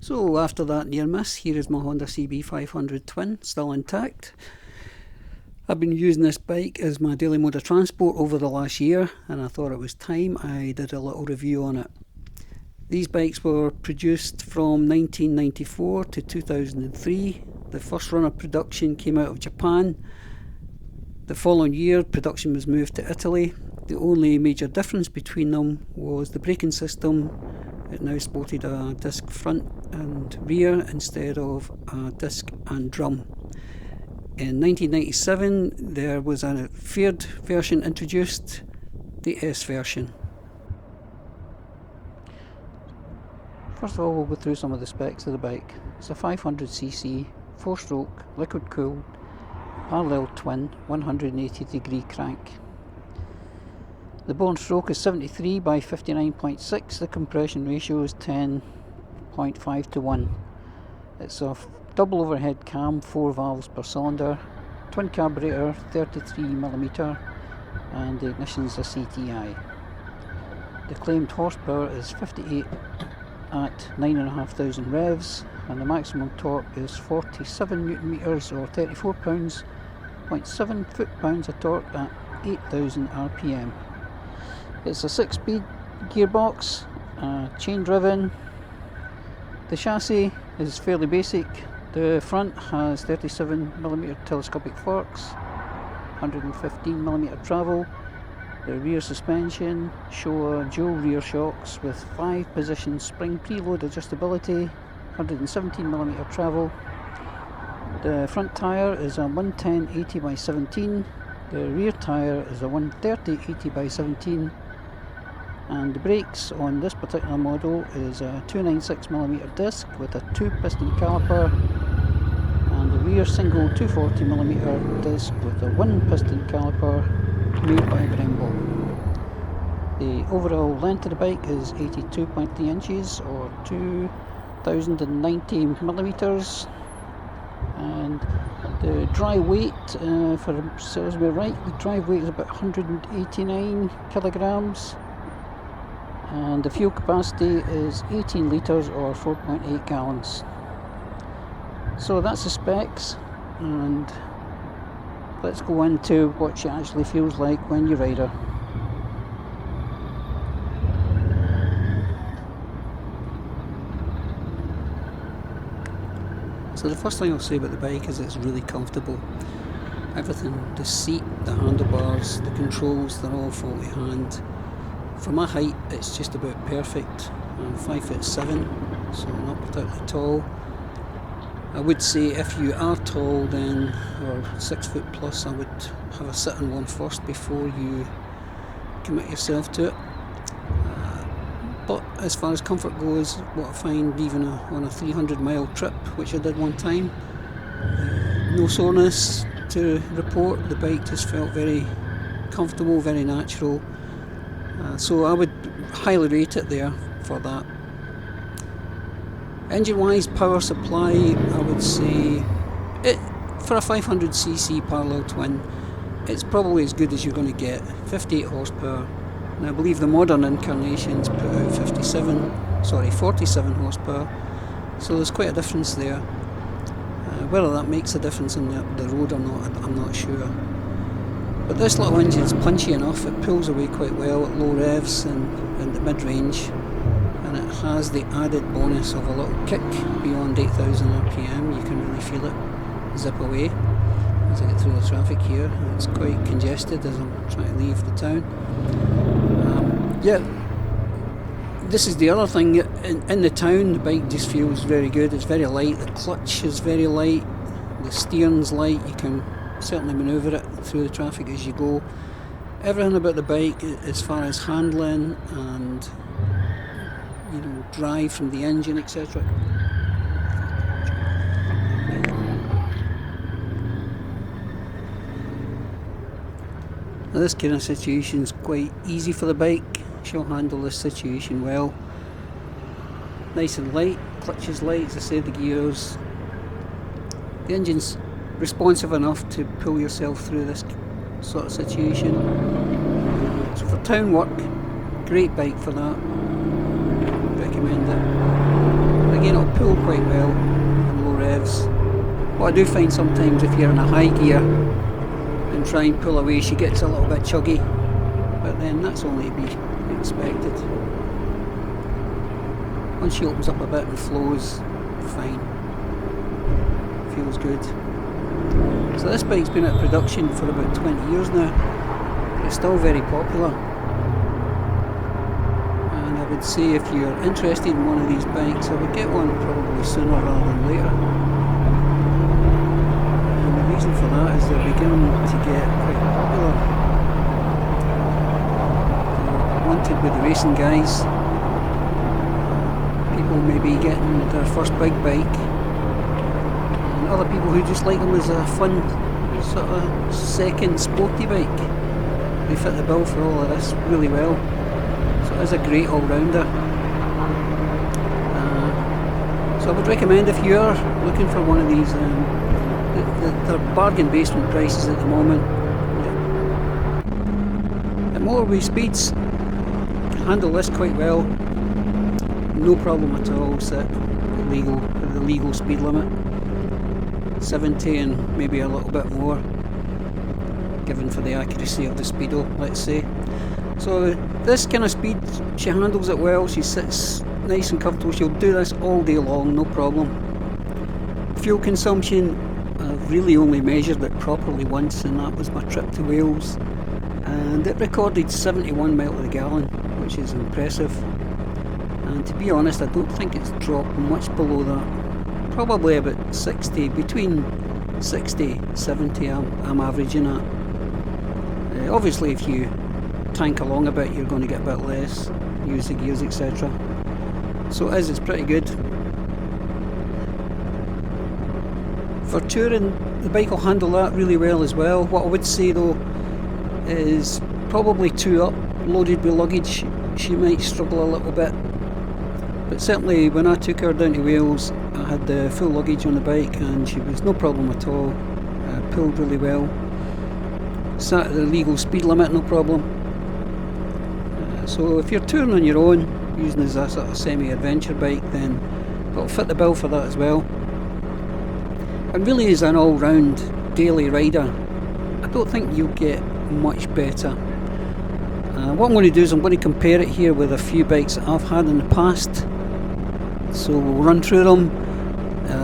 So after that near miss, here is my Honda CB500 Twin, still intact. I've been using this bike as my daily mode of transport over the last year, and I thought it was time I did a little review on it. These bikes were produced from 1994 to 2003. The first run of production came out of Japan. The following year, production was moved to Italy. The only major difference between them was the braking system. It now sported a disc front and rear instead of a disc and drum. In 1997 there was a third version introduced, the S version. First of all, we'll go through some of the specs of the bike. It's a 500cc, 4-stroke, liquid cooled, parallel twin, 180 degree crank. The bore stroke is 73 by 59.6, the compression ratio is 10.5 to 1. It's a double overhead cam, 4 valves per cylinder, twin carburetor, 33mm, and the ignition is a CTI. The claimed horsepower is 58 at 9,500 revs, and the maximum torque is 47 Newton meters or 34 pounds, 0.7 foot-pounds of torque at 8,000 RPM. It's a 6-speed gearbox, chain driven. The chassis is fairly basic. The front has 37mm telescopic forks, 115mm travel. The rear suspension show dual rear shocks with 5-position spring preload adjustability, 117mm travel. The front tyre is a 110 80 by 17. The rear tyre is a 130 80 by 17. And the brakes on this particular model is a 296mm disc with a 2-piston caliper, and the rear single 240mm disc with a 1-piston caliper made by Brembo. The overall length of the bike is 82.3 inches or 2,090mm, and the dry weight for serves me right, the dry weight is about 189 kilograms. And the fuel capacity is 18 litres or 4.8 gallons. So that's the specs, and let's go into what she actually feels like when you ride her. So the first thing I'll say about the bike is it's really comfortable. Everything, the seat, the handlebars, the controls, they're all faulty hand. For my height, it's just about perfect. I'm 5'7", so not particularly tall. I would say if you are tall then, or 6 foot plus, I would have a sit on one first before you commit yourself to it. But as far as comfort goes, what I find even on a 300-mile trip, which I did one time, no soreness to report. The bike just felt very comfortable, very natural. So I would highly rate it there for that. Engine-wise, power supply, I would say, for a 500cc parallel twin, it's probably as good as you're going to get. 58 horsepower. And I believe the modern incarnations put out 47 horsepower. So there's quite a difference there. Whether that makes a difference in the road or not, I'm not sure. But this little engine is punchy enough, it pulls away quite well at low revs and the mid-range, and it has the added bonus of a little kick beyond 8,000 RPM. You can really feel it zip away as I get through the traffic here. It's quite congested as I'm trying to leave the town. This is the other thing, in the town the bike just feels very good. It's very light, the clutch is very light, the steering's light, you can certainly manoeuvre it through the traffic as you go. Everything about the bike as far as handling and drive from the engine, etc. Now this kind of situation is quite easy for the bike. She'll handle this situation well. Nice and light, clutch is light, as I said, the gears. The engine's responsive enough to pull yourself through this sort of situation. So for town work, great bike for that. Recommend it. again, it'll pull quite well in low revs. What I do find sometimes, if you're in a high gear and try and pull away, she gets a little bit chuggy, but then that's only to be expected. Once she opens up a bit and flows, fine. Feels good. So this bike's been out of production for about 20 years now. It's still very popular. And I would say if you're interested in one of these bikes, I would get one probably sooner rather than later. And the reason for that is they're beginning to get quite popular. They're wanted with the racing guys. People maybe getting their first big bike, and other people who just like them as a fun sort of second sporty bike. They fit the bill for all of this really well, so it is a great all-rounder. So I would recommend, if you're looking for one of these, they're bargain basement prices at the moment. At motorway speeds, handle this quite well. No problem at all, set the legal speed limit, 70 and maybe a little bit more, given for the accuracy of the speedo, let's say. So this kind of speed, she handles it well, she sits nice and comfortable, she'll do this all day long, no problem. Fuel consumption, I've really only measured it properly once, and that was my trip to Wales, and it recorded 71 miles to the gallon, which is impressive. And to be honest, I don't think it's dropped much below that. Probably about 60, between 60, 70 I'm averaging at. Obviously if you tank along a bit, you're going to get a bit less, use the gears, etc. So it's pretty good. For touring, the bike will handle that really well as well. What I would say though is probably 2 up, loaded with luggage, she might struggle a little bit. But certainly when I took her down to Wales, I had the full luggage on the bike and she was no problem at all. Pulled really well. Sat at the legal speed limit, no problem. So if you're touring on your own, using as a sort of semi-adventure bike, then it'll fit the bill for that as well. And really, as an all-round daily rider, I don't think you'll get much better. What I'm going to do is I'm going to compare it here with a few bikes that I've had in the past. So we'll run through them.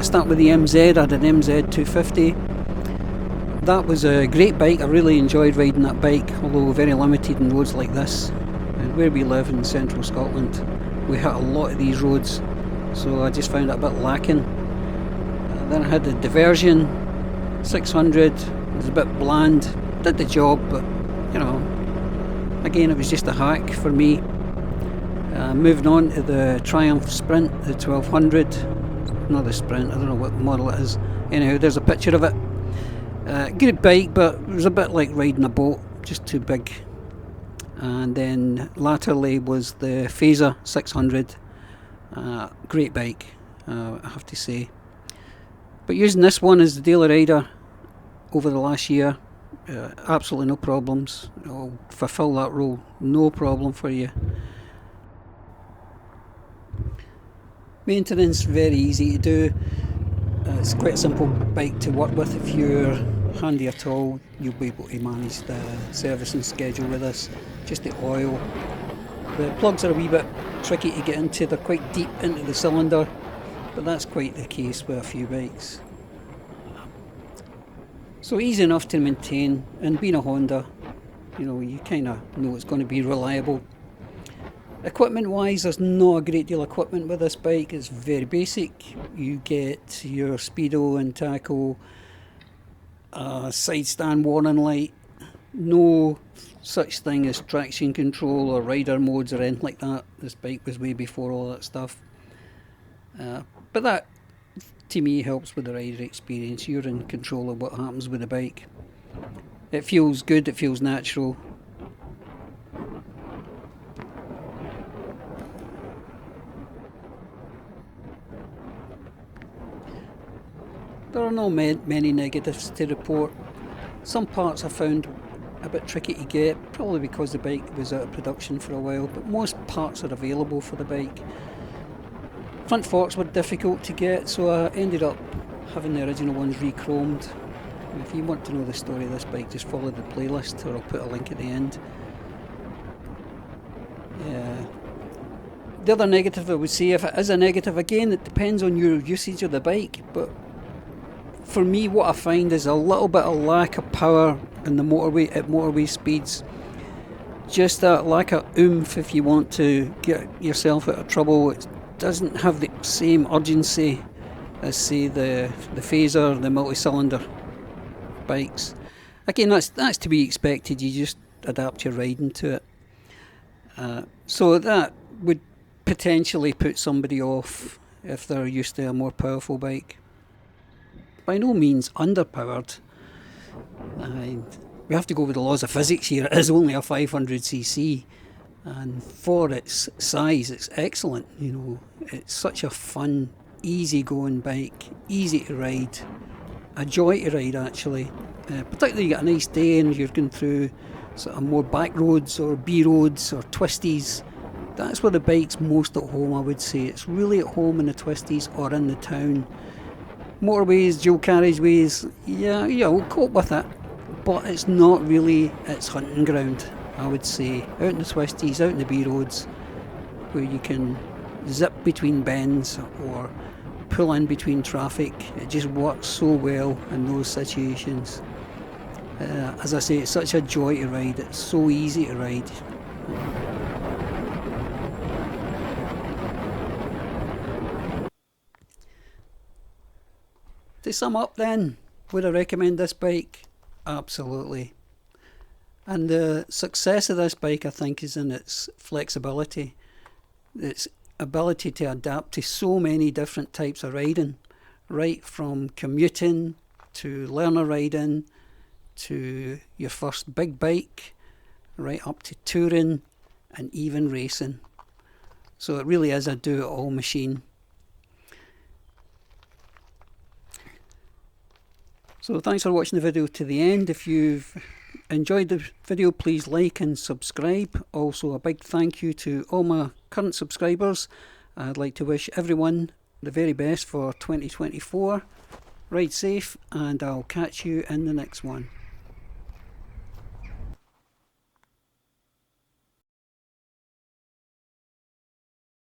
Start with the MZ. I had an MZ 250. That was a great bike. I really enjoyed riding that bike, although very limited in roads like this. And where we live in central Scotland, we hit a lot of these roads, so I just found it a bit lacking. Then I had the Diversion 600. It was a bit bland. Did the job, but you know, again, it was just a hack for me. Moving on to the Triumph Sprint, the 1200. Not the Sprint, I don't know what model it is. Anyhow, there's a picture of it. Good bike, but it was a bit like riding a boat, just too big. And then latterly was the Phaser 600. Great bike, I have to say. But using this one as the daily rider over the last year, absolutely no problems. I'll fulfill that role, no problem for you. Maintenance, very easy to do. It's quite a simple bike to work with. If you're handy at all, you'll be able to manage the servicing schedule with this. Just the oil. The plugs are a wee bit tricky to get into, they're quite deep into the cylinder, but that's quite the case with a few bikes. So easy enough to maintain, and being a Honda, you know, you kind of know it's going to be reliable. Equipment wise, there's not a great deal of equipment with this bike. It's very basic. You get your speedo and tacho, side stand warning light, no such thing as traction control or rider modes or anything like that. This bike was way before all that stuff. But that, to me, helps with the rider experience. You're in control of what happens with the bike. It feels good, it feels natural. There are not many negatives to report. Some parts I found a bit tricky to get, probably because the bike was out of production for a while, but most parts are available for the bike. Front forks were difficult to get, so I ended up having the original ones re-chromed. If you want to know the story of this bike, just follow the playlist, or I'll put a link at the end. The other negative I would say, if it is a negative, again, it depends on your usage of the bike, but for me what I find is a little bit of lack of power in the motorway at motorway speeds. Just that lack of oomph if you want to get yourself out of trouble. It doesn't have the same urgency as, say, the Phaser, the multi-cylinder bikes. Again, that's to be expected. You just adapt your riding to it. So that would potentially put somebody off if they're used to a more powerful bike. By no means underpowered. We have to go with the laws of physics here. It is only a 500cc, and for its size, it's excellent. You know, it's such a fun, easy-going bike, easy to ride, a joy to ride actually. Particularly you get a nice day and you're going through sort of more back roads or B roads or twisties. That's where the bike's most at home, I would say. It's really at home in the twisties or in the town. Motorways, dual carriageways, yeah, we'll cope with it, but it's not really its hunting ground, I would say. Out in the twisties, out in the B roads, where you can zip between bends or pull in between traffic. It just works so well in those situations. As I say, it's such a joy to ride. It's so easy to ride. To sum up then, would I recommend this bike? Absolutely. And the success of this bike, I think, is in its flexibility. Its ability to adapt to so many different types of riding, right from commuting to learner riding to your first big bike, right up to touring and even racing. So it really is a do-it-all machine. So thanks for watching the video to the end. If you've enjoyed the video, please like and subscribe. Also a big thank you to all my current subscribers. I'd like to wish everyone the very best for 2024. Ride safe, and I'll catch you in the next one.